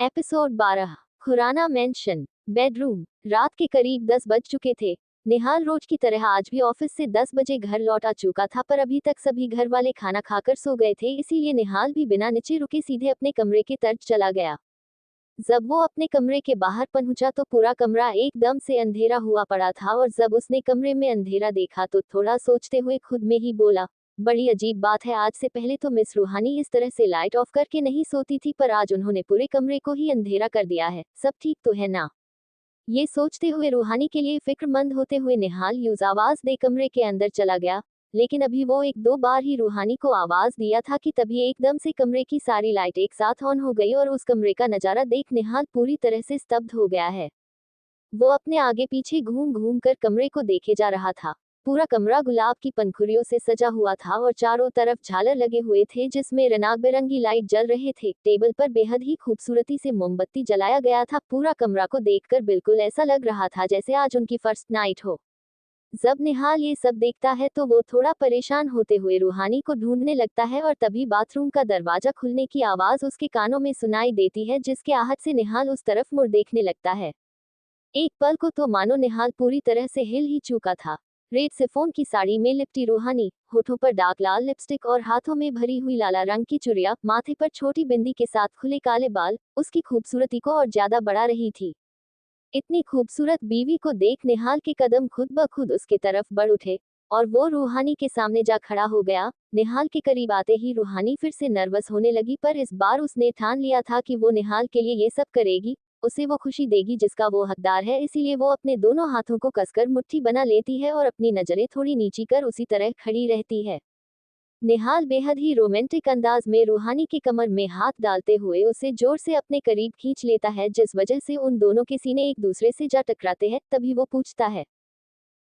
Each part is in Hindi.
एपिसोड 12। खुराना मेंशन। बेडरूम। रात के करीब 10 बज चुके थे। निहाल रोज की तरह आज भी ऑफिस से 10 बजे घर लौट आ चुका था, पर अभी तक सभी घर वाले खाना खाकर सो गए थे, इसीलिए निहाल भी बिना नीचे रुके सीधे अपने कमरे की तरफ चला गया। जब वो अपने कमरे के बाहर पहुंचा तो पूरा कमरा एकदम से अंधेरा हुआ पड़ा था, और जब उसने कमरे में अंधेरा देखा तो थोड़ा सोचते हुए खुद में ही बोला, बड़ी अजीब बात है, आज से पहले तो मिस रूहानी इस तरह से लाइट ऑफ करके नहीं सोती थी, पर आज उन्होंने पूरे कमरे को ही अंधेरा कर दिया है। सब ठीक तो है ना? ये सोचते हुए रूहानी के लिए फिक्रमंद होते हुए निहाल यूज आवाज दे कमरे के अंदर चला गया। लेकिन अभी वो एक दो बार ही रूहानी को आवाज दिया था कि तभी एकदम से कमरे की सारी लाइट एक साथ ऑन हो गई, और उस कमरे का नजारा देख निहाल पूरी तरह से स्तब्ध हो गया है। वो अपने आगे पीछे घूम घूम कर कमरे को देखे जा रहा था। पूरा कमरा गुलाब की पंखुड़ियों से सजा हुआ था और चारों तरफ झालर लगे हुए थे जिसमें रंग बिरंगी लाइट जल रहे थे। टेबल पर बेहद ही खूबसूरती से मोमबत्ती जलाया गया था। पूरा कमरा को देखकर बिल्कुल ऐसा लग रहा था जैसे आज उनकी फर्स्ट नाइट हो। जब निहाल ये सब देखता है तो वो थोड़ा परेशान होते हुए रूहानी को ढूंढने लगता है, और तभी बाथरूम का दरवाजा खुलने की आवाज उसके कानों में सुनाई देती है, जिसके आहट से निहाल उस तरफ मुड़ देखने लगता है। एक पल को तो मानो निहाल पूरी तरह से हिल ही चुका था। रेड सिफोन की साड़ी में लिपटी रूहानी, होठों पर डार्क लाल लिपस्टिक और हाथों में भरी हुई लाला रंग की चुड़िया, माथे पर छोटी बिंदी के साथ खुले काले बाल, उसकी खूबसूरती को और ज्यादा बढ़ा रही थी। इतनी खूबसूरत बीवी को देख निहाल के कदम खुद ब खुद उसके तरफ बढ़ उठे, और वो रूहानी के सामने जा खड़ा हो गया। निहाल के करीब आते ही रूहानी फिर से नर्वस होने लगी, पर इस बार उसने ठान लिया था कि वो निहाल के लिए ये सब करेगी, उसे वो खुशी देगी जिसका वो हकदार है। इसीलिए वो अपने दोनों हाथों को कसकर मुट्ठी बना लेती है और अपनी नजरें थोड़ी नीची कर उसी तरह खड़ी रहती है। निहाल बेहद ही रोमांटिक अंदाज में रूहानी की कमर में हाथ डालते हुए उसे जोर से अपने करीब खींच लेता है, जिस वजह से उन दोनों के सीने एक दूसरे से जा टकराते हैं। तभी वो पूछता है,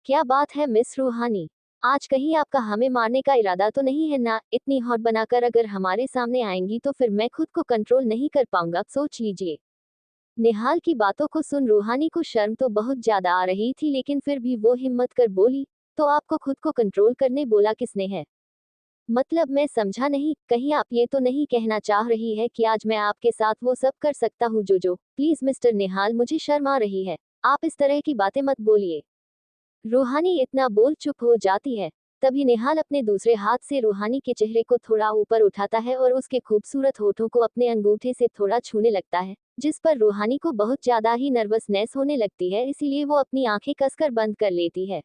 क्या बात है मिस रूहानी, आज कहीं आपका हमें मारने का इरादा तो नहीं है ना? इतनी हॉट बनाकर अगर हमारे सामने आएंगी तो फिर मैं खुद को कंट्रोल नहीं कर पाऊंगा, सोच लीजिए। निहाल की बातों को सुन रूहानी को शर्म तो बहुत ज्यादा आ रही थी, लेकिन फिर भी वो हिम्मत कर बोली, तो आपको खुद को कंट्रोल करने बोला किसने है? मतलब मैं समझा नहीं, कहीं आप ये तो नहीं कहना चाह रही है कि आज मैं आपके साथ वो सब कर सकता हूँ जो प्लीज मिस्टर निहाल, मुझे शर्म आ रही है, आप इस तरह की बातें मत बोलिए। रूहानी इतना बोल चुप हो जाती है। तभी निहाल अपने दूसरे हाथ से रूहानी के चेहरे को थोड़ा ऊपर उठाता है और उसके खूबसूरत होठों को अपने अंगूठे से थोड़ा छूने लगता है, जिस पर रूहानी को बहुत ज्यादा ही नर्वसनेस होने लगती है, इसीलिए वो अपनी आंखें कसकर बंद कर लेती है।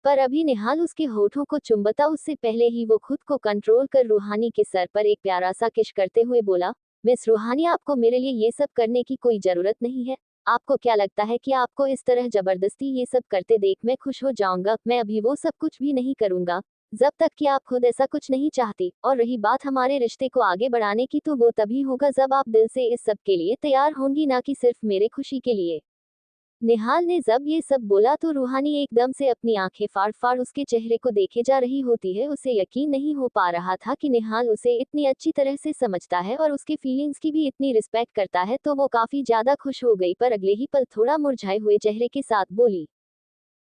पर अभी निहाल उसके होठों को चुंबता उससे पहले ही वो खुद को कंट्रोल कर रूहानी के सर पर एक प्यारा सा किश करते हुए बोला, मिस रूहानी, आपको मेरे लिए ये सब करने की कोई जरूरत नहीं है। आपको क्या लगता है कि आपको इस तरह जबरदस्ती ये सब करते देख मैं खुश हो जाऊंगा? मैं अभी वो सब कुछ भी नहीं करूंगा जब तक कि आप खुद ऐसा कुछ नहीं चाहती। और रही बात हमारे रिश्ते को आगे बढ़ाने की, तो वो तभी होगा जब आप दिल से इस सब के लिए तैयार होंगी, ना कि सिर्फ मेरे खुशी के लिए। निहाल ने जब ये सब बोला तो रूहानी एकदम से अपनी आंखें फाड़ फाड़ उसके चेहरे को देखे जा रही होती है। उसे यकीन नहीं हो पा रहा था कि निहाल उसे इतनी अच्छी तरह से समझता है और उसके फीलिंग्स की भी इतनी रिस्पेक्ट करता है। तो वो काफी ज्यादा खुश हो गई, पर अगले ही पल थोड़ा मुरझाए हुए चेहरे के साथ बोली,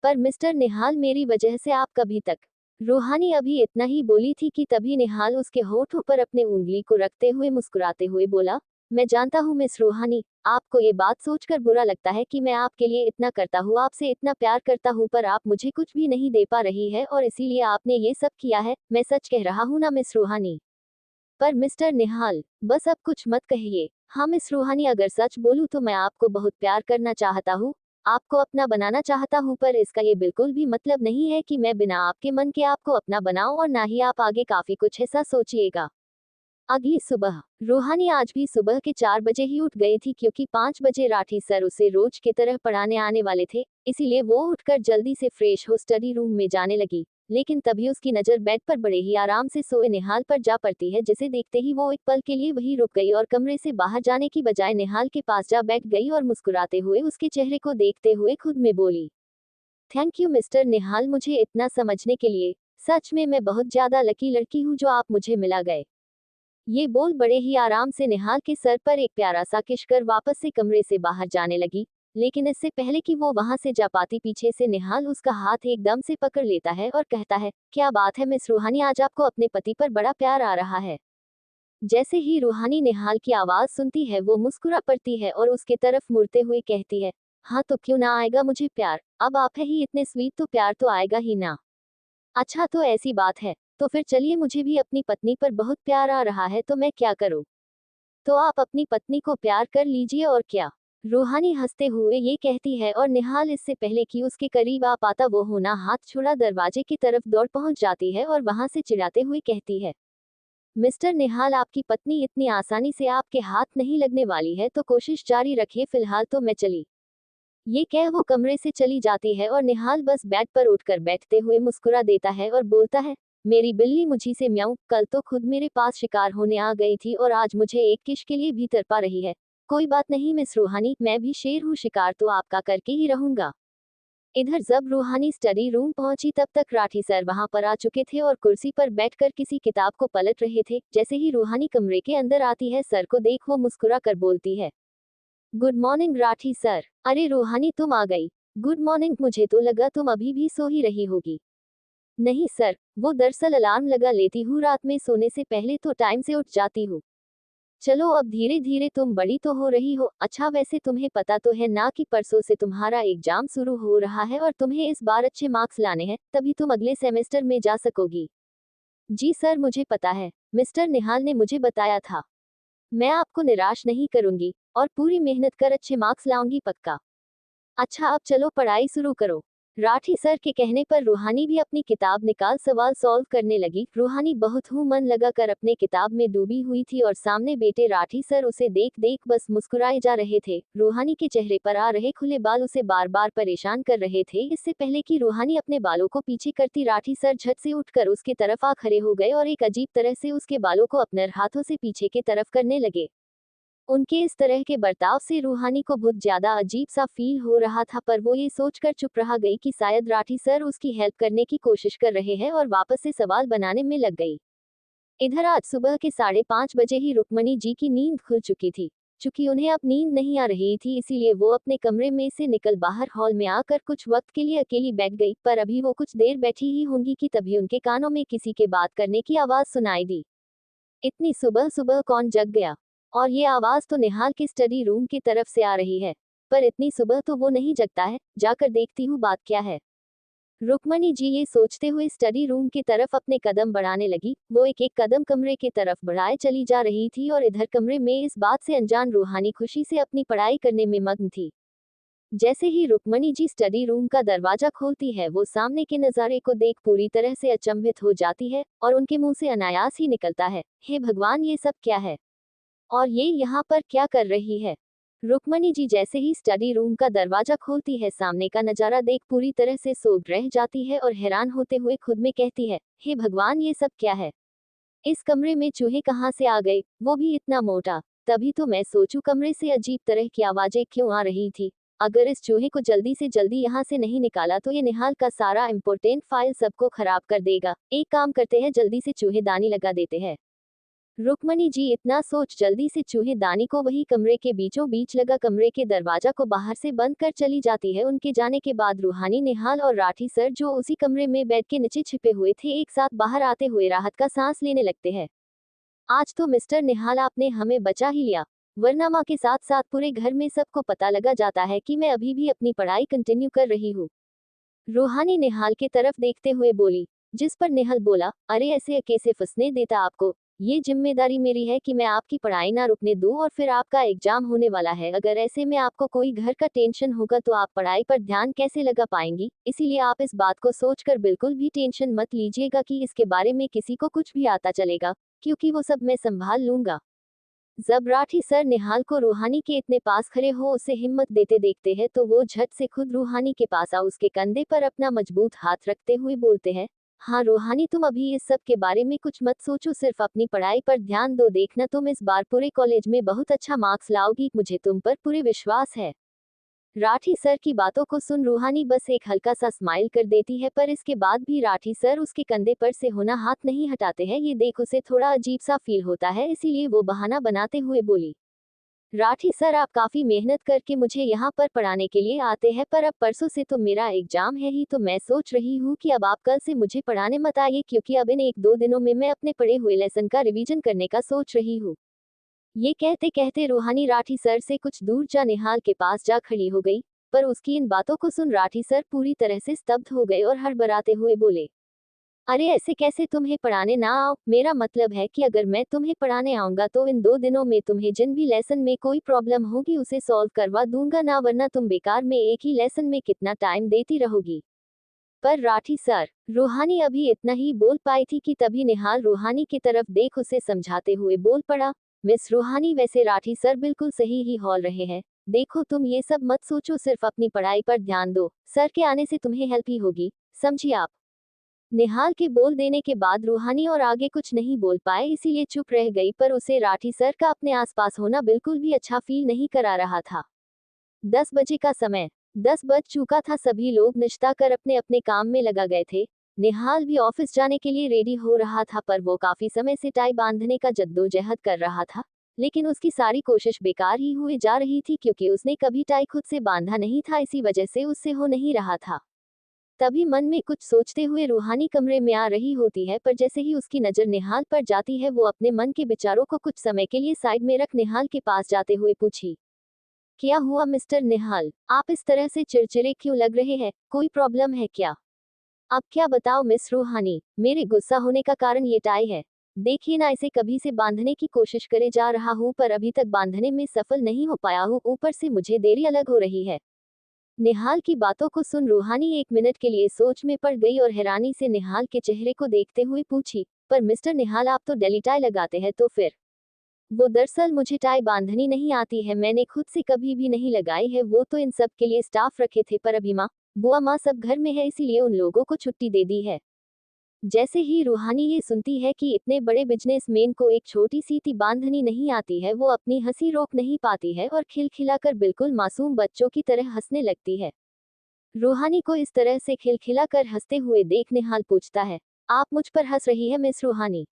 पर मिस्टर निहाल, मेरी वजह से आप कभी तक। रूहानी अभी इतना ही बोली थी कि तभी निहाल उसके होठों पर अपने उंगली को रखते हुए मुस्कुराते हुए बोला, मैं जानता हूँ मिस रूहानी, आपको ये बात सोचकर बुरा लगता है कि मैं आपके लिए इतना करता हूँ, आपसे इतना प्यार करता हूँ, पर आप मुझे कुछ भी नहीं दे पा रही है और इसीलिए आपने ये सब किया है। मैं सच कह रहा हूँ ना मिस रूहानी? पर मिस्टर निहाल, बस अब कुछ मत कहिए। हाँ मिस रूहानी, अगर सच बोलूं तो मैं आपको बहुत प्यार करना चाहता हूँ, आपको अपना बनाना चाहता हूँ, पर इसका ये बिल्कुल भी मतलब नहीं है कि मैं बिना आपके मन के आपको अपना बनाऊं, और ना ही आप आगे काफी कुछ ऐसा सोचिएगा। अगली सुबह। रूहानी आज भी सुबह के 4 बजे ही उठ गई थी, क्योंकि 5 बजे राठी सर उसे रोज की तरह पढ़ाने आने वाले थे। इसीलिए वो उठकर जल्दी से फ्रेश हो स्टडी रूम में जाने लगी। लेकिन तभी उसकी नजर बेड पर बड़े ही आराम से सोए निहाल पर जा पड़ती है, जिसे देखते ही वो एक पल के लिए वहीं रुक गई और कमरे से बाहर जाने की बजाय निहाल के पास जा बैठ गई और मुस्कुराते हुए उसके चेहरे को देखते हुए खुद में बोली, थैंक यू मिस्टर निहाल, मुझे इतना समझने के लिए। सच में मैं बहुत ज्यादा लकी लड़की हूँ जो आप मुझे मिला गए। ये बोल बड़े ही आराम से निहाल के सर पर एक प्यारा सा किश कर वापस से कमरे से बाहर जाने लगी। लेकिन इससे पहले कि वो वहां से जा पाती, पीछे से निहाल उसका हाथ एकदम से पकड़ लेता है और कहता है, क्या बात है मिस रूहानी, आज आपको अपने पति पर बड़ा प्यार आ रहा है? जैसे ही रूहानी निहाल की आवाज सुनती है वो मुस्कुरा पड़ती है और उसके तरफ मुड़ते हुए कहती है, हाँ तो क्यों ना आएगा मुझे प्यार, अब आप है ही इतने स्वीट तो प्यार तो आएगा ही ना। अच्छा तो ऐसी बात है, तो फिर चलिए मुझे भी अपनी पत्नी पर बहुत प्यार आ रहा है तो मैं क्या करूँ। तो आप अपनी पत्नी को प्यार कर लीजिए और क्या। रूहानी हंसते हुए ये कहती है और निहाल इससे पहले कि उसके करीब आ पाता वो होना हाथ छुड़ा दरवाजे की तरफ दौड़ पहुंच जाती है और वहां से चिढ़ाते हुए कहती है, मिस्टर निहाल आपकी पत्नी इतनी आसानी से आपके हाथ नहीं लगने वाली है तो कोशिश जारी रखिए, फिलहाल तो मैं चली। ये कह वो कमरे से चली जाती है और निहाल बस बेड पर उठकर बैठते हुए मुस्कुरा देता है और बोलता है, मेरी बिल्ली मुझी से म्याऊं, कल तो खुद मेरे पास शिकार होने आ गई थी और आज मुझे एक किश के लिए भी तड़पा रही है। कोई बात नहीं मिस रूहानी, मैं भी शेर हूँ, शिकार तो आपका करके ही रहूंगा। इधर जब रूहानी स्टडी रूम पहुंची तब तक राठी सर वहां पर आ चुके थे और कुर्सी पर बैठकर किसी किताब को पलट रहे थे। जैसे ही रूहानी कमरे के अंदर आती है सर को देख वो मुस्कुरा कर बोलती है, गुड मॉर्निंग राठी सर। अरे रूहानी तुम आ गई। गुड मॉर्निंग, मुझे तो लगा तुम अभी भी सो ही रही होगी। नहीं सर, वो दरअसल अलार्म लगा लेती हूँ, रात में सोने से पहले तो टाइम से उठ जाती हूँ। चलो अब धीरे धीरे तुम बड़ी तो हो रही हो। अच्छा वैसे तुम्हें पता तो है ना कि परसों से तुम्हारा एग्जाम शुरू हो रहा है और तुम्हें इस बार अच्छे मार्क्स लाने हैं, तभी तुम अगले सेमेस्टर में जा सकोगी। जी सर मुझे पता है, मिस्टर निहाल ने मुझे बताया था। मैं आपको निराश नहीं करूंगी और पूरी मेहनत कर अच्छे मार्क्स लाऊंगी पक्का। अच्छा अब चलो पढ़ाई शुरू करो। राठी सर के कहने पर रूहानी भी अपनी किताब निकाल सवाल सॉल्व करने लगी। रूहानी बहुत मन लगा कर अपने किताब में डूबी हुई थी और सामने बेटे राठी सर उसे देख देख बस मुस्कुराए जा रहे थे। रूहानी के चेहरे पर आ रहे खुले बाल उसे बार बार परेशान कर रहे थे। इससे पहले कि रूहानी अपने बालों को पीछे करती राठी सर झट से उठकर उसके तरफ आ खड़े हो गए और एक अजीब तरह से उसके बालों को अपने हाथों से पीछे के तरफ करने लगे। उनके इस तरह के बर्ताव से रूहानी को बहुत ज्यादा अजीब सा फील हो रहा था, पर वो ये सोचकर चुप रह गई कि शायद राठी सर उसकी हेल्प करने की कोशिश कर रहे हैं और वापस से सवाल बनाने में लग गई। इधर आज सुबह के 5:30 बजे ही रुक्मणी जी की नींद खुल चुकी थी। चूंकि उन्हें अब नींद नहीं आ रही थी इसीलिए वो अपने कमरे में से निकल बाहर हॉल में आकर कुछ वक्त के लिए अकेली बैठ गई, पर अभी वो कुछ देर बैठी ही होंगी कि तभी उनके कानों में किसी के बात करने की आवाज सुनाई दी। इतनी सुबह सुबह कौन जग गया? और ये आवाज तो निहाल के स्टडी रूम की तरफ से आ रही है। पर इतनी सुबह तो वो नहीं जगता है, जाकर देखती हूँ बात क्या है। रुक्मणी जी ये सोचते हुए स्टडी रूम की तरफ अपने कदम बढ़ाने लगी। वो एक एक कदम कमरे की तरफ बढ़ाए चली जा रही थी और इधर कमरे में इस बात से अनजान रूहानी खुशी से अपनी पढ़ाई करने में मग्न थी। जैसे ही रुक्मणी जी स्टडी रूम का दरवाजा खोलती है वो सामने के नजारे को देख पूरी तरह से अचंभित हो जाती है और उनके मुंह से अनायास ही निकलता है, हे भगवान ये सब क्या है और ये यहाँ पर क्या कर रही है। रुक्मणी जी जैसे ही स्टडी रूम का दरवाजा खोलती है सामने का नजारा देख पूरी तरह से सोच रह जाती है और हैरान होते हुए खुद में कहती है, हे भगवान ये सब क्या है। इस कमरे में चूहे कहाँ से आ गए, वो भी इतना मोटा। तभी तो मैं सोचूं कमरे से अजीब तरह की आवाजें क्यों आ रही थी। अगर इस चूहे को जल्दी से जल्दी यहाँ से नहीं निकाला तो ये निहाल का सारा इम्पोर्टेंट फाइल सबको खराब कर देगा। एक काम करते हैं, जल्दी से चूहेदानी लगा देते हैं। रुक्मणी जी इतना सोच जल्दी से चूहेदानी को वही कमरे के बीचों बीच लगा कमरे के दरवाजा को बाहर से बंद कर चली जाती है। उनके जाने के बाद रूहानी, निहाल और राठी सर जो उसी कमरे में बेड के नीचे छिपे हुए थे एक साथ बाहर आते हुए राहत का सांस लेने लगते हैं। आज तो मिस्टर निहाल आपने हमें बचा ही लिया, वरना माँ के साथ साथ पूरे घर में सबको पता लगा जाता है कि मैं अभी भी अपनी पढ़ाई कंटिन्यू कर रही हूँ। रूहानी निहाल की तरफ देखते हुए बोली, जिस पर निहाल बोला, अरे ऐसे कैसे फंसने देता आपको। ये जिम्मेदारी मेरी है कि मैं आपकी पढ़ाई ना रुकने दूं और फिर आपका एग्जाम होने वाला है। अगर ऐसे में आपको कोई घर का टेंशन होगा तो आप पढ़ाई पर ध्यान कैसे लगा पाएंगी। इसीलिए आप इस बात को सोचकर बिल्कुल भी टेंशन मत लीजिएगा कि इसके बारे में किसी को कुछ भी आता चलेगा, क्योंकि वो सब मैं संभाल लूंगा। जब राठी सर निहाल को रूहानी के इतने पास खड़े हो उसे हिम्मत देते देखते हैं तो वो झट से खुद रूहानी के पास आ उसके कंधे पर अपना मजबूत हाथ रखते हुए बोलते हैं, हाँ रूहानी तुम अभी इस सब के बारे में कुछ मत सोचो, सिर्फ अपनी पढ़ाई पर ध्यान दो, देखना तुम इस बार पूरे कॉलेज में बहुत अच्छा मार्क्स लाओगी, मुझे तुम पर पूरे विश्वास है। राठी सर की बातों को सुन रूहानी बस एक हल्का सा स्माइल कर देती है, पर इसके बाद भी राठी सर उसके कंधे पर से होना हाथ नहीं हटाते हैं। ये देख उसे थोड़ा अजीब सा फील होता है, इसीलिए वो बहाना बनाते हुए बोली, राठी सर, आप काफी मेहनत करके मुझे यहाँ पर पढ़ाने के लिए आते हैं, पर अब परसों से तो मेरा एग्जाम है ही, तो मैं सोच रही हूँ कि अब आप कल से मुझे पढ़ाने मत आइए, क्योंकि अब इन 1-2 दिनों में मैं अपने पढ़े हुए लेसन का रिवीजन करने का सोच रही हूँ। ये कहते कहते रूहानी राठी सर से कुछ दूर जा निहाल के पास जा खड़ी हो गई, पर उसकी इन बातों को सुन राठी सर पूरी तरह से स्तब्ध हो गए और हड़बड़ाते हुए बोले, अरे ऐसे कैसे तुम्हें पढ़ाने ना आओ? मेरा मतलब है कि अगर मैं तुम्हें पढ़ाने आऊंगा तो इन 2 दिनों में तुम्हें जिन भी लेसन में कोई प्रॉब्लम होगी उसे सॉल्व करवा दूंगा ना, वरना तुम बेकार में एक ही लेसन में कितना टाइम देती रहोगी। पर राठी सर, रूहानी अभी इतना ही बोल पाई थी कि तभी निहाल रूहानी की तरफ देख उसे समझाते हुए बोल पड़ा, मिस रूहानी, वैसे राठी सर बिल्कुल सही ही बोल रहे हैं। देखो, तुम ये सब मत सोचो, सिर्फ अपनी पढ़ाई पर ध्यान दो, सर के आने से तुम्हें हेल्प ही होगी, समझी आप? निहाल के बोल देने के बाद रूहानी और आगे कुछ नहीं बोल पाए, इसीलिए चुप रह गई, पर उसे राठी सर का अपने आसपास होना बिल्कुल भी अच्छा फील नहीं करा रहा था। 10 बजे का समय, 10 बज चुका था, सभी लोग नाश्ता कर अपने अपने काम में लगा गए थे। निहाल भी ऑफिस जाने के लिए रेडी हो रहा था, पर वो काफी समय से टाई बांधने का जद्दोजहद कर रहा था, लेकिन उसकी सारी कोशिश बेकार ही हुए जा रही थी, क्योंकि उसने कभी टाई खुद से बांधा नहीं था, इसी वजह से उससे हो नहीं रहा था। तभी मन में कुछ सोचते हुए रूहानी कमरे में आ रही होती है, पर जैसे ही उसकी नजर निहाल पर जाती है, वो अपने मन के विचारों को कुछ समय के लिए साइड में रख निहाल के पास जाते हुए पूछी, क्या हुआ मिस्टर निहाल, आप इस तरह से चिड़चिड़े क्यों लग रहे हैं? कोई प्रॉब्लम है क्या? अब क्या बताओ मिस रूहानी, मेरे गुस्सा होने का कारण ये टाई है। देखिए ना, इसे कभी से बांधने की कोशिश करे जा रहा हूँ, पर अभी तक बांधने में सफल नहीं हो पाया हूँ, ऊपर से मुझे देरी अलग हो रही है। निहाल की बातों को सुन रूहानी 1 मिनट के लिए सोच में पड़ गई और हैरानी से निहाल के चेहरे को देखते हुए पूछी, पर मिस्टर निहाल, आप तो डेली टाई लगाते हैं, तो फिर? वो दरअसल मुझे टाई बांधनी नहीं आती है, मैंने खुद से कभी भी नहीं लगाई है, वो तो इन सब के लिए स्टाफ रखे थे, पर अभी माँ, बुआ माँ सब घर में है, इसीलिए उन लोगों को छुट्टी दे दी है। जैसे ही रूहानी ये सुनती है कि इतने बड़े बिजनेसमैन को एक छोटी सी टी बांधनी नहीं आती है, वो अपनी हंसी रोक नहीं पाती है और खिलखिलाकर बिल्कुल मासूम बच्चों की तरह हंसने लगती है। रूहानी को इस तरह से खिलखिलाकर हंसते हुए देख निहाल पूछता है, आप मुझ पर हंस रही है मिस रूहानी?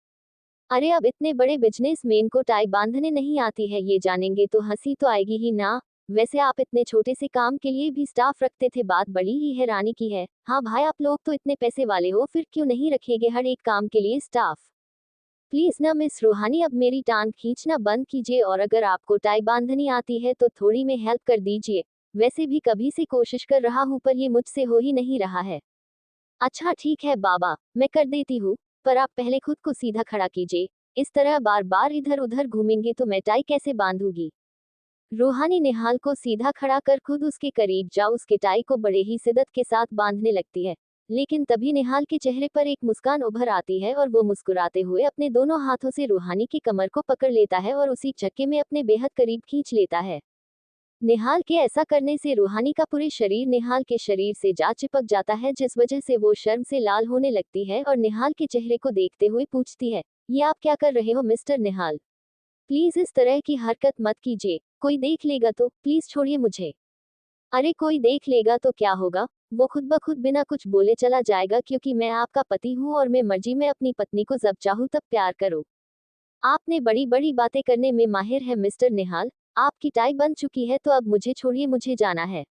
अरे अब इतने बड़े बिजनेसमैन को टाई बांधने नहीं आती है, ये जानेंगे तो हंसी तो आएगी ही ना। वैसे आप इतने छोटे से काम के लिए भी स्टाफ रखते थे, बात बड़ी ही हैरानी की है। हाँ भाई, आप लोग तो इतने पैसे वाले हो, फिर क्यों नहीं रखेंगे हर एक काम के लिए स्टाफ? प्लीज ना मिस रूहानी, अब मेरी टांग खींचना बंद कीजिए, और अगर आपको टाई बांधनी आती है तो थोड़ी में हेल्प कर दीजिए। वैसे भी कभी से कोशिश कर रहा हूँ, पर ये मुझसे हो ही नहीं रहा है। अच्छा ठीक है बाबा, मैं कर देती हूँ, पर आप पहले खुद को सीधा खड़ा कीजिए। इस तरह बार बार इधर उधर घूमेंगे तो मैं टाई कैसे बांधूंगी? रूहानी निहाल को सीधा खड़ा कर खुद उसके करीब जा उसके टाई को बड़े ही शिद्दत के साथ बांधने लगती है। लेकिन तभी निहाल के चेहरे पर एक मुस्कान उभर आती है और वो मुस्कुराते हुए अपने दोनों हाथों से रूहानी की कमर को पकड़ लेता है और उसी झटके में अपने बेहद करीब खींच लेता है। निहाल के ऐसा करने से रूहानी का पूरे शरीर निहाल के शरीर से जा चिपक जाता है, जिस वजह से वो शर्म से लाल होने लगती है और निहाल के चेहरे को देखते हुए पूछती है, ये आप क्या कर रहे हो मिस्टर निहाल? प्लीज इस तरह की हरकत मत कीजिए, कोई देख लेगा तो प्लीज छोड़िए मुझे। अरे कोई देख लेगा तो क्या होगा, वो खुद ब खुद बिना कुछ बोले चला जाएगा, क्योंकि मैं आपका पति हूँ और मैं मर्जी में अपनी पत्नी को जब चाहूँ तब प्यार करूँ। आपने बड़ी बड़ी बातें करने में माहिर है मिस्टर निहाल। आपकी टाई बंध चुकी है, तो अब मुझे छोड़िए, मुझे जाना है।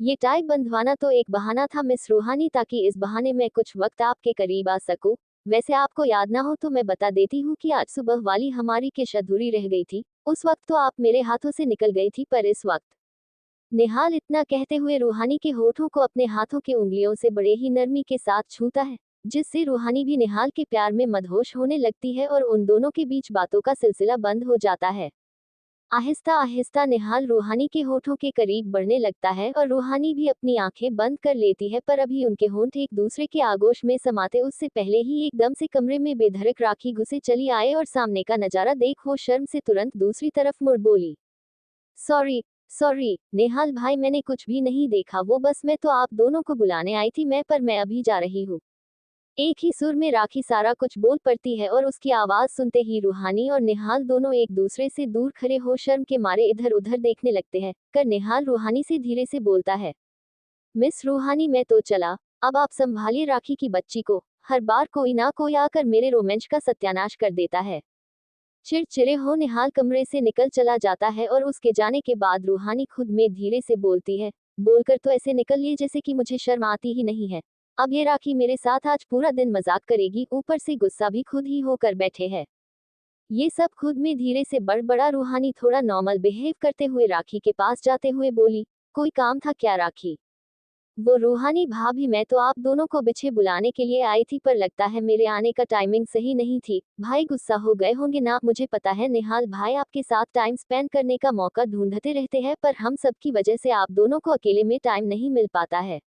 ये टाई बंधवाना तो एक बहाना था मिस रूहानी, ताकि इस बहाने मैं कुछ वक्त आपके करीब आ सकूं। वैसे आपको याद ना हो तो मैं बता देती हूँ कि आज सुबह वाली हमारी किश अधूरी रह गई थी। उस वक्त तो आप मेरे हाथों से निकल गई थी, पर इस वक्त। निहाल इतना कहते हुए रूहानी के होठों को अपने हाथों के उंगलियों से बड़े ही नरमी के साथ छूता है, जिससे रूहानी भी निहाल के प्यार में मदहोश होने लगती है और उन दोनों के बीच बातों का सिलसिला बंद हो जाता है। आहिस्ता आहिस्ता निहाल रूहानी के होठों के करीब बढ़ने लगता है और रूहानी भी अपनी आंखें बंद कर लेती है, पर अभी उनके होंठ एक दूसरे के आगोश में समाते उससे पहले ही एकदम से कमरे में बेधड़क राखी घुसे चली आए और सामने का नजारा देख वो शर्म से तुरंत दूसरी तरफ मुड़ बोली, सॉरी, सॉरी नेहाल भाई, मैंने कुछ भी नहीं देखा, वो बस मैं तो आप दोनों को बुलाने आई थी, पर मैं अभी जा रही हूँ। एक ही सुर में राखी सारा कुछ बोल पड़ती है और उसकी आवाज सुनते ही रूहानी और निहाल दोनों एक दूसरे से दूर खड़े हो शर्म के मारे इधर उधर देखने लगते हैं। कर निहाल रूहानी से धीरे से बोलता है, मिस रूहानी मैं तो चला, अब आप संभालिए राखी की बच्ची को, हर बार कोई ना कोई आकर मेरे रोमांच का सत्यानाश कर देता है। चिड़चिड़े हो निहाल कमरे से निकल चला जाता है और उसके जाने के बाद रूहानी खुद में धीरे से बोलती है, बोलकर तो ऐसे निकल लिए जैसे कि मुझे शर्म आती ही नहीं है। अब ये राखी मेरे साथ आज पूरा दिन मजाक करेगी, ऊपर से गुस्सा भी खुद ही होकर बैठे है। ये सब खुद में धीरे से बड़बड़ा। रूहानी थोड़ा नॉर्मल बिहेव करते हुए राखी के पास जाते हुए बोली, कोई काम था क्या राखी? वो रूहानी, भाभी मैं तो आप दोनों को पीछे बुलाने के लिए आई थी, पर लगता है मेरे आने का टाइमिंग सही नहीं थी। भाई गुस्सा हो गए होंगे ना, मुझे पता है निहाल भाई आपके साथ टाइम स्पेंड करने का मौका ढूंढते रहते हैं, पर हम सब की वजह से आप दोनों को अकेले में टाइम नहीं मिल पाता है।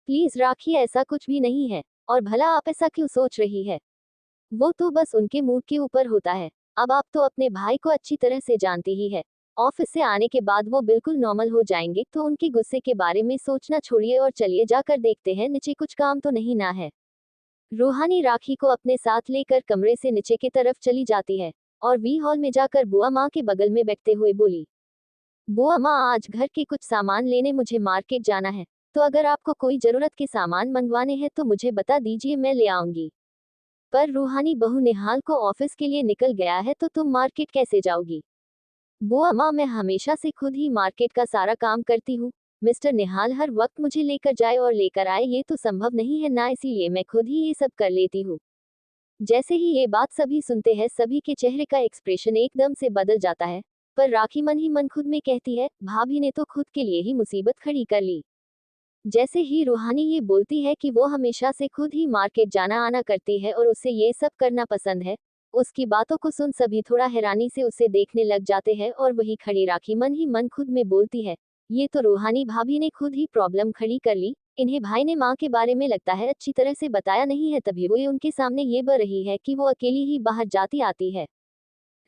प्लीज राखी, ऐसा कुछ भी नहीं है। और भला आप ऐसा क्यों सोच रही है? वो तो बस उनके मूड के ऊपर होता है। अब आप तो अपने भाई को अच्छी तरह से जानती ही है। ऑफिस से आने के बाद वो बिल्कुल नॉर्मल हो जाएंगे, तो उनके गुस्से के बारे में सोचना छोड़िए और चलिए जाकर देखते हैं नीचे कुछ काम तो नहीं ना है। रूहानी राखी को अपने साथ लेकर कमरे से नीचे की तरफ चली जाती है और वी हॉल में जाकर बुआ माँ के बगल में बैठते हुए बोली, बुआ माँ आज घर के कुछ सामान लेने मुझे मार्केट जाना है, तो अगर आपको कोई जरूरत के सामान मंगवाने हैं तो मुझे बता दीजिए, मैं ले आऊंगी। पर रूहानी बहू, निहाल को ऑफिस के लिए निकल गया है तो तुम मार्केट कैसे जाओगी? बुआ माँ मैं हमेशा से खुद ही मार्केट का सारा काम करती हूँ। मिस्टर निहाल हर वक्त मुझे लेकर जाए और लेकर आए ये तो संभव नहीं है ना, इसीलिए मैं खुद ही ये सब कर लेती हूँ। जैसे ही ये बात सभी सुनते हैं, सभी के चेहरे का एक्सप्रेशन एकदम से बदल जाता है। पर राखी मन ही मन खुद में कहती है, भाभी ने तो खुद के लिए ही मुसीबत खड़ी कर ली। जैसे ही रूहानी ये बोलती है कि वो हमेशा से खुद ही मार्केट जाना आना करती है और उसे ये सब करना पसंद है, उसकी बातों को सुन सभी थोड़ा हैरानी से उसे देखने लग जाते हैं और वही खड़ी राखी मन ही मन खुद में बोलती है, ये तो रूहानी भाभी ने खुद ही प्रॉब्लम खड़ी कर ली। इन्हें भाई ने माँ के बारे में लगता है अच्छी तरह से बताया नहीं है, तभी वो ये उनके सामने ये बर रही है कि वो अकेली ही बाहर जाती आती है।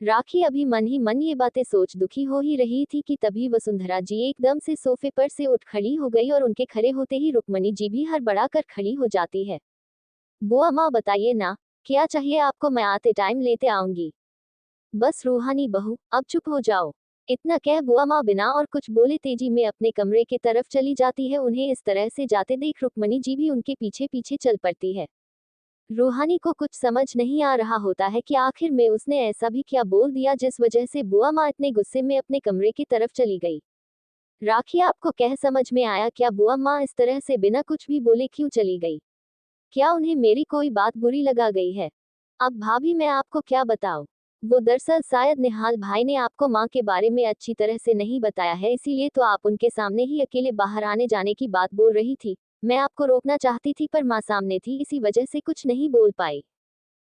राखी अभी मन ही मन ये बातें सोच दुखी हो ही रही थी कि तभी वसुंधरा जी एकदम से सोफे पर से उठ खड़ी हो गई और उनके खड़े होते ही रुक्मणी जी भी हड़बड़ा कर खड़ी हो जाती है। बुआ माँ बताइए ना, क्या चाहिए आपको, मैं आते टाइम लेते आऊंगी। बस रूहानी बहू अब चुप हो जाओ। इतना कह बुआ माँ बिना और कुछ बोले तेजी में अपने कमरे की तरफ चली जाती है। उन्हें इस तरह से जाते देख रुक्मणी जी भी उनके पीछे पीछे चल पड़ती है। रूहानी को कुछ समझ नहीं आ रहा होता है कि आखिर में उसने ऐसा भी क्या बोल दिया जिस वजह से बुआ माँ इतने गुस्से में अपने कमरे की तरफ चली गई। राखी, आपको कह समझ में आया क्या बुआ माँ इस तरह से बिना कुछ भी बोले क्यों चली गई? क्या उन्हें मेरी कोई बात बुरी लगा गई है? अब भाभी मैं आपको क्या बताऊं? वो दरअसल शायद निहाल भाई ने आपको माँ के बारे में अच्छी तरह से नहीं बताया है, इसीलिए तो आप उनके सामने ही अकेले बाहर आने जाने की बात बोल रही थी। मैं आपको रोकना चाहती थी पर माँ सामने थी, इसी वजह से कुछ नहीं बोल पाई।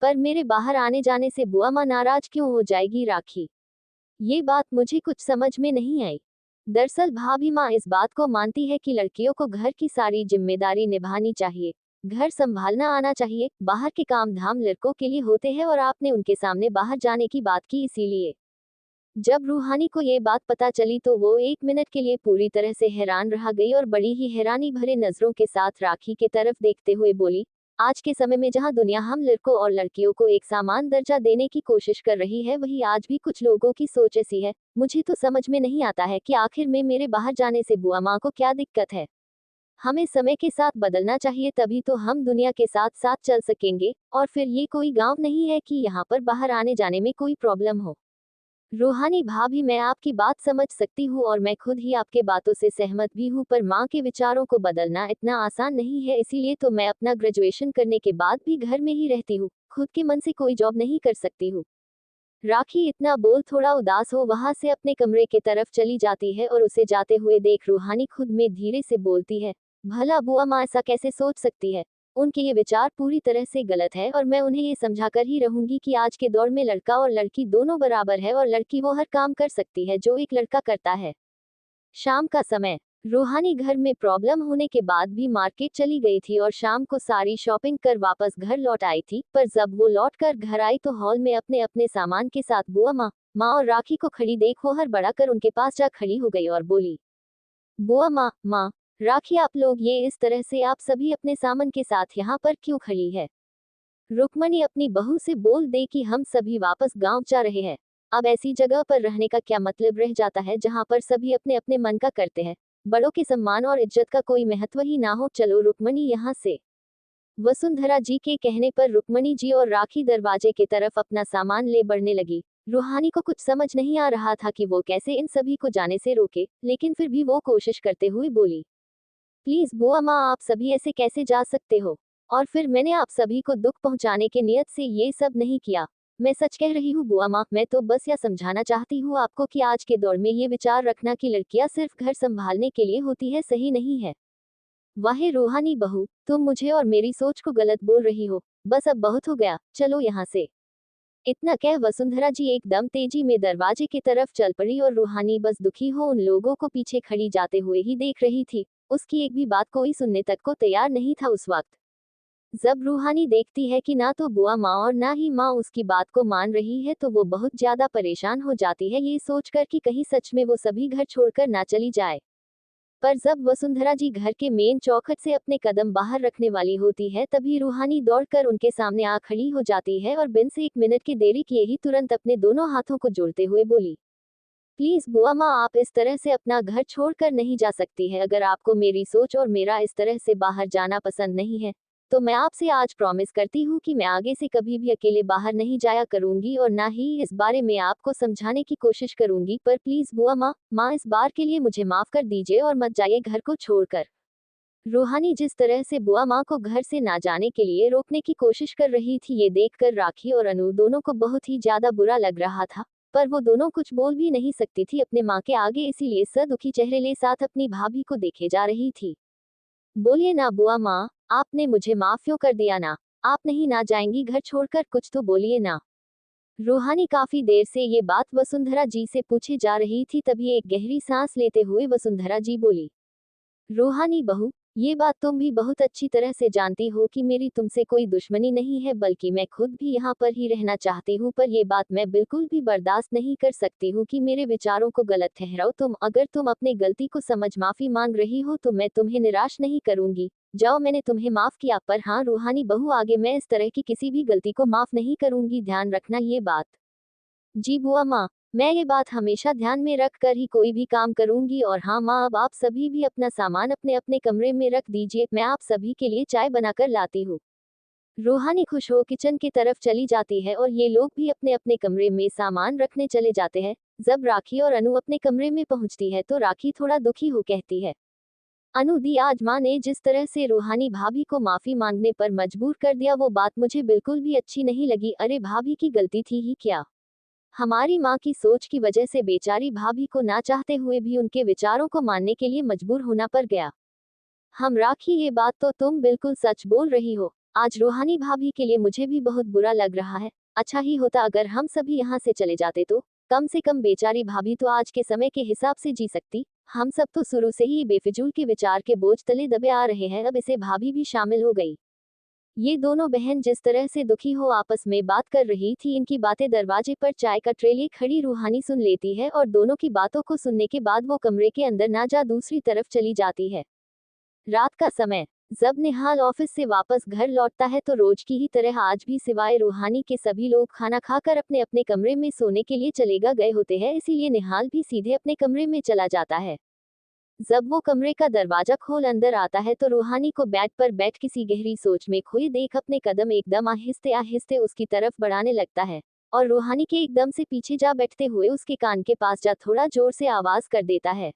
पर मेरे बाहर आने जाने से बुआ माँ नाराज क्यों हो जाएगी राखी? ये बात मुझे कुछ समझ में नहीं आई। दरअसल भाभी माँ इस बात को मानती है कि लड़कियों को घर की सारी जिम्मेदारी निभानी चाहिए, घर संभालना आना चाहिए, बाहर के काम धाम लड़कों के लिए होते हैं और आपने उनके सामने बाहर जाने की बात की, इसीलिए। जब रूहानी को ये बात पता चली तो वो एक मिनट के लिए पूरी तरह से हैरान रह गई और बड़ी ही हैरानी भरे नजरों के साथ राखी के तरफ देखते हुए बोली, आज के समय में जहाँ दुनिया हम लड़कों और लड़कियों को एक समान दर्जा देने की कोशिश कर रही है, वही आज भी कुछ लोगों की सोच ऐसी है। मुझे तो समझ में नहीं आता है कि आखिर में मेरे बाहर जाने से बुआ माँ को क्या दिक्कत है। हमें समय के साथ बदलना चाहिए, तभी तो हम दुनिया के साथ साथ चल सकेंगे। और फिर ये कोई गांव नहीं है कि यहाँ पर बाहर आने जाने में कोई प्रॉब्लम हो। रूहानी भाभी, मैं आपकी बात समझ सकती हूँ और मैं खुद ही आपके बातों से सहमत भी हूँ, पर माँ के विचारों को बदलना इतना आसान नहीं है, इसीलिए तो मैं अपना ग्रेजुएशन करने के बाद भी घर में ही रहती हूँ, खुद के मन से कोई जॉब नहीं कर सकती हूँ। राखी इतना बोल थोड़ा उदास हो वहां से अपने कमरे की तरफ चली जाती है और उसे जाते हुए देख रूहानी खुद में धीरे से बोलती है, भला बुआ माँ ऐसा कैसे सोच सकती है? उनके ये विचार पूरी तरह से गलत है और मैं उन्हें ये समझाकर ही रहूंगी कि आज के दौर में लड़का और लड़की दोनों बराबर है और लड़की वो हर काम कर सकती है जो एक लड़का करता है। शाम का समय। रूहानी घर में प्रॉब्लम होने के बाद भी मार्केट चली गई थी और शाम को सारी शॉपिंग कर वापस घर लौट आई थी, पर जब वो लौट कर घर आई तो हॉल में अपने अपने सामान के साथ बुआ माँ और राखी को खड़ी देख वो हड़बड़ा कर उनके पास जा खड़ी हो गई और बोली, बुआ माँ, राखी, आप लोग ये इस तरह से आप सभी अपने सामान के साथ यहाँ पर क्यों खड़ी है? रुक्मणी अपनी बहू से बोल दे कि हम सभी वापस गांव जा रहे हैं। अब ऐसी जगह पर रहने का क्या मतलब रह जाता है जहां पर सभी अपने अपने मन का करते हैं, बड़ों के सम्मान और इज्जत का कोई महत्व ही ना हो। चलो रुक्मणी यहाँ से। वसुंधरा जी के कहने पर रुक्मणी जी और राखी दरवाजे की तरफ अपना सामान ले बढ़ने लगी। रूहानी को कुछ समझ नहीं आ रहा था कि वो कैसे इन सभी को जाने से रोके, लेकिन फिर भी वो कोशिश करते हुए बोली, प्लीज बुआ माँ, आप सभी ऐसे कैसे जा सकते हो? और फिर मैंने आप सभी को दुख पहुंचाने के नियत से ये सब नहीं किया। मैं सच कह रही हूँ बुआ माँ, मैं तो बस यह समझाना चाहती हूँ आपको कि आज के दौर में ये विचार रखना कि लड़कियां सिर्फ घर संभालने के लिए होती है, सही नहीं है। वाहे रूहानी बहू, तुम मुझे और मेरी सोच को गलत बोल रही हो। बस अब बहुत हो गया, चलो यहाँ से। इतना कह वसुंधरा जी एकदम तेजी में दरवाजे की तरफ चल पड़ी और रूहानी बस दुखी हो उन लोगों को पीछे खड़ी जाते हुए ही देख रही थी। उसकी एक भी बात कोई सुनने तक को तैयार नहीं था उस वक्त। जब रूहानी देखती है कि ना तो बुआ माँ और ना ही माँ उसकी बात को मान रही है तो वो बहुत ज्यादा परेशान हो जाती है, ये सोचकर कि कहीं सच में वो सभी घर छोड़कर ना चली जाए। पर जब वसुंधरा जी घर के मेन चौखट से अपने कदम बाहर रखने वाली होती है तभी रूहानी दौड़कर उनके सामने आ खड़ी हो जाती है और बिन से 1 मिनट की देरी किए ही तुरंत अपने दोनों हाथों को जोड़ते हुए बोली, प्लीज बुआ माँ, आप इस तरह से अपना घर छोड़कर नहीं जा सकती है। अगर आपको मेरी सोच और मेरा इस तरह से बाहर जाना पसंद नहीं है तो मैं आपसे आज प्रॉमिस करती हूँ कि मैं आगे से कभी भी अकेले बाहर नहीं जाया करूंगी और ना ही इस बारे में आपको समझाने की कोशिश करूंगी। पर प्लीज बुआ माँ, इस बार के लिए मुझे माफ कर दीजिए और मत जाइए घर को छोड़कर। रूहानी जिस तरह से बुआ माँ को घर से ना जाने के लिए रोकने की कोशिश कर रही थी, ये देखकर राखी और अनु दोनों को बहुत ही ज्यादा बुरा लग रहा था। पर वो दोनों कुछ बोल भी नहीं सकती थी अपने माँ के आगे, इसीलिए सदुखी चेहरे ले साथ अपनी भाभी को देखे जा रही थी। बोलिए ना बुआ माँ, आपने मुझे माफ क्यों कर दिया ना? आप नहीं ना जाएंगी घर छोड़कर, कुछ तो बोलिए ना। रूहानी काफी देर से ये बात वसुंधरा जी से पूछी जा रही थी, तभी एक गहरी सांस लेते हुए वसुंधरा जी बोली, रूहानी बहू, ये बात तुम भी बहुत अच्छी तरह से जानती हो कि मेरी तुमसे कोई दुश्मनी नहीं है, बल्कि मैं खुद भी यहाँ पर ही रहना चाहती हूँ। पर ये बात मैं बिल्कुल भी बर्दाश्त नहीं कर सकती हूँ कि मेरे विचारों को गलत ठहराओ तुम। अगर तुम अपने गलती को समझ माफी मांग रही हो तो मैं तुम्हें निराश नहीं करूंगी। जाओ, मैंने तुम्हें माफ किया। पर हाँ रूहानी बहू, आगे मैं इस तरह की किसी भी गलती को माफ नहीं करूंगी, ध्यान रखना ये बात। जी बुआ माँ, मैं ये बात हमेशा ध्यान में रख कर ही कोई भी काम करूंगी। और हाँ माँ, अब आप सभी भी अपना सामान अपने अपने कमरे में रख दीजिए, मैं आप सभी के लिए चाय बनाकर लाती हूँ। रूहानी खुश हो किचन की तरफ चली जाती है और ये लोग भी अपने अपने कमरे में सामान रखने चले जाते हैं। जब राखी और अनु अपने कमरे में पहुंचती है तो राखी थोड़ा दुखी हो कहती है, अनु दी, आज माँ ने जिस तरह से रूहानी भाभी को माफी मांगने पर मजबूर कर दिया वो बात मुझे बिल्कुल भी अच्छी नहीं लगी। अरे भाभी की गलती थी ही क्या? हमारी माँ की सोच की वजह से बेचारी भाभी को ना चाहते हुए भी उनके विचारों को मानने के लिए मजबूर होना पड़ गया। हम राखी, ये बात तो तुम बिल्कुल सच बोल रही हो। आज रूहानी भाभी के लिए मुझे भी बहुत बुरा लग रहा है। अच्छा ही होता अगर हम सभी यहाँ से चले जाते तो कम से कम बेचारी भाभी तो आज के समय के हिसाब से जी सकती। हम सब तो शुरू से ही बेफिजूल के विचार के बोझ तले दबे आ रहे हैं, अब इसे भाभी भी शामिल हो गई। ये दोनों बहन जिस तरह से दुखी हो आपस में बात कर रही थी, इनकी बातें दरवाजे पर चाय का ट्रे लिए खड़ी रूहानी सुन लेती है और दोनों की बातों को सुनने के बाद वो कमरे के अंदर ना जा दूसरी तरफ चली जाती है। रात का समय, जब निहाल ऑफिस से वापस घर लौटता है तो रोज की ही तरह आज भी सिवाय रूहानी के सभी लोग खाना खाकर अपने अपने कमरे में सोने के लिए चलेगा गए होते हैं, इसीलिए निहाल भी सीधे अपने कमरे में चला जाता है। जब वो कमरे का दरवाजा खोल अंदर आता है तो रूहानी को बेड पर बैठ किसी गहरी सोच में खोए देख अपने कदम एकदम आहिस्ते आहिस्ते उसकी तरफ बढ़ाने लगता है और रूहानी के एकदम से पीछे जा बैठते हुए उसके कान के पास जा थोड़ा जोर से आवाज कर देता है।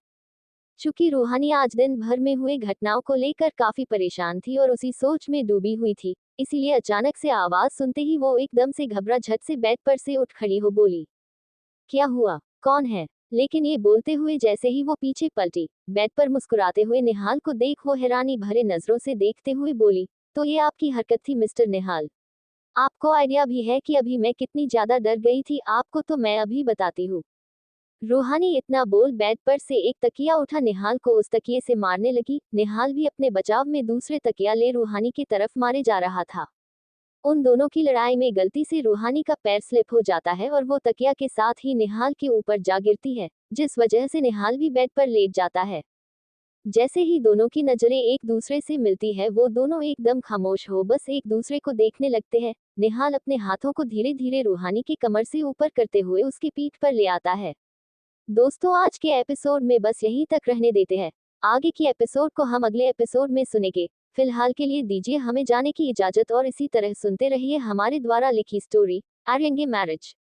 चूंकि रूहानी आज दिन भर में हुए घटनाओं को लेकर काफी परेशान थी और उसी सोच में डूबी हुई थी, इसीलिए अचानक से आवाज सुनते ही वो एकदम से घबरा झट से बेड पर से उठ खड़ी हो बोली, क्या हुआ, कौन है? लेकिन ये बोलते हुए जैसे ही वो पीछे पलटी, बेड पर मुस्कुराते हुए निहाल को देख वो हैरानी भरे नजरों से देखते हुए बोली, तो ये आपकी हरकत थी मिस्टर निहाल? आपको आइडिया भी है कि अभी मैं कितनी ज्यादा डर गई थी? आपको तो मैं अभी बताती हूँ। रूहानी इतना बोल बेड पर से एक तकिया उठा निहाल को उस तकिए से मारने लगी। निहाल भी अपने बचाव में दूसरे तकिया ले रूहानी की तरफ मारे जा रहा था। उन दोनों की लड़ाई में गलती से रूहानी का पैर स्लिप हो जाता है और वो तकिया के साथ ही निहाल के ऊपर जा गिरती है, जिस वजह से निहाल भी बेड पर लेट जाता है। जैसे ही दोनों की नजरें एक दूसरे से मिलती है वो दोनों एकदम खामोश हो बस एक दूसरे को देखने लगते हैं। निहाल अपने हाथों को धीरे धीरे रूहानी की कमर से ऊपर करते हुए उसकी पीठ पर ले आता है। दोस्तों, आज के एपिसोड में बस यहीं तक रहने देते हैं। आगे की एपिसोड को हम अगले एपिसोड में सुनेंगे। फिलहाल के लिए दीजिए हमें जाने की इजाजत और इसी तरह सुनते रहिए हमारे द्वारा लिखी स्टोरी आर्यंगे मैरिज।